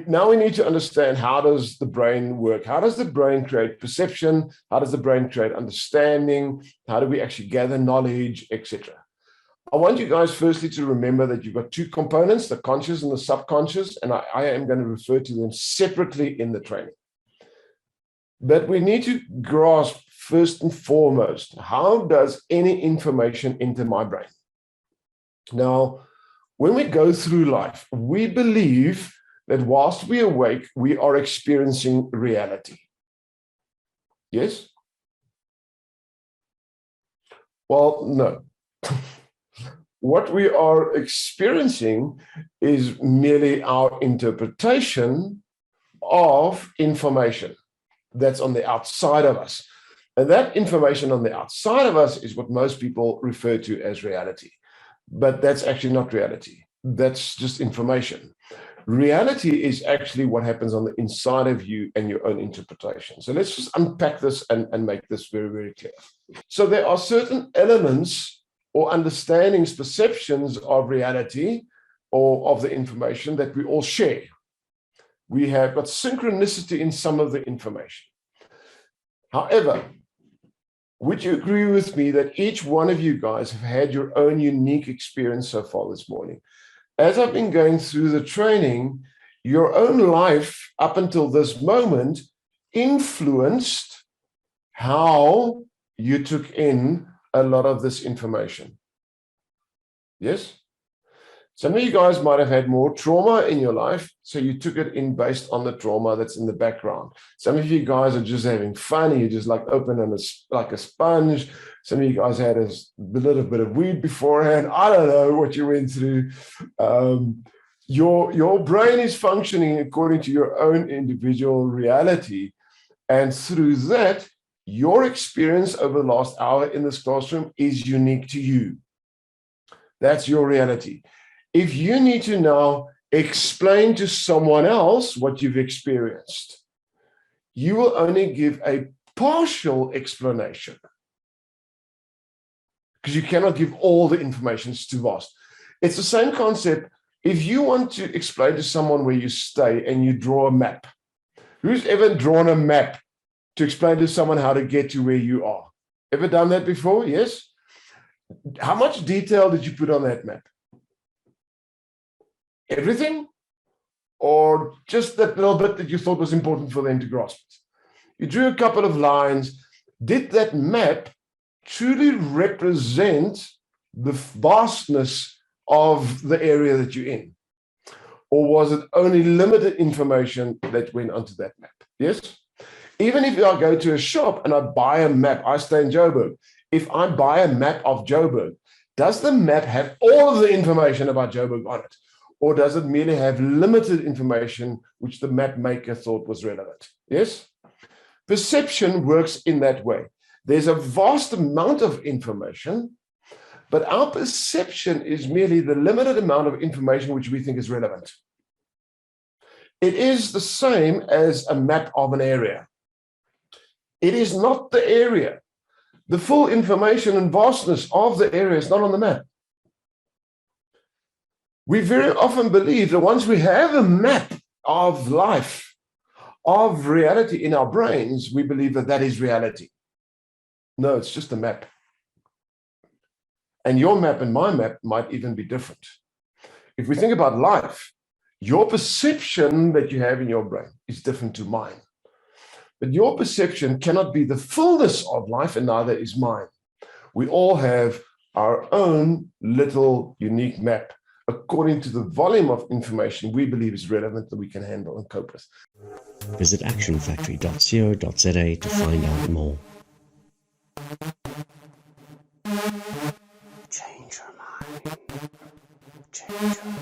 Now we need to understand, how does the brain work? How does the brain create perception? How does the brain create understanding? How do we actually gather knowledge, etc.? I want you guys firstly to remember that you've got two components, the conscious and the subconscious, and I am going to refer to them separately in the training. But we need to grasp first and foremost, how does any information enter my brain? Now, when we go through life, we believe that whilst we are awake, we are experiencing reality. Yes? Well, no. What we are experiencing is merely our interpretation of information that's on the outside of us. And that information on the outside of us is what most people refer to as reality. But that's actually not reality. That's just information. Reality is actually what happens on the inside of you and your own interpretation. So let's just unpack this and make this very, very clear. So there are certain elements or understandings, perceptions of reality or of the information that we all share. We have got synchronicity in some of the information. However, would you agree with me that each one of you guys have had your own unique experience so far this morning? As I've been going through the training, your own life up until this moment influenced how you took in a lot of this information. Yes? Some of you guys might have had more trauma in your life, so you took it in based on the trauma that's in the background. Some of you guys are just having fun, and you're just like open and like a sponge. Some of you guys had a little bit of weed beforehand. I don't know what you went through. Your brain is functioning according to your own individual reality, and through that, your experience over the last hour in this classroom is unique to you. That's your reality. If you need to now explain to someone else what you've experienced, you will only give a partial explanation, because you cannot give all the information. It's too vast. It's the same concept. If you want to explain to someone where you stay and you draw a map, who's ever drawn a map to explain to someone how to get to where you are? Ever done that before? Yes? How much detail did you put on that map? Everything? Or just that little bit that you thought was important for them to grasp it? You drew a couple of lines. Did that map truly represent the vastness of the area that you're in? Or was it only limited information that went onto that map? Yes? Even if I go to a shop and I buy a map, I stay in Joburg. If I buy a map of Joburg, does the map have all of the information about Joburg on it? Or does it merely have limited information which the map maker thought was relevant? Yes? Perception works in that way. There's a vast amount of information, but our perception is merely the limited amount of information which we think is relevant. It is the same as a map of an area. It is not the area. The full information and vastness of the area is not on the map. We very often believe that once we have a map of life, of reality in our brains, we believe that that is reality. No, it's just a map. And your map and my map might even be different. If we think about life, your perception that you have in your brain is different to mine. But your perception cannot be the fullness of life, and neither is mine. We all have our own little unique map according to the volume of information we believe is relevant that we can handle and cope with. Visit actionfactory.co.za to find out more. Change your mind. Change your mind.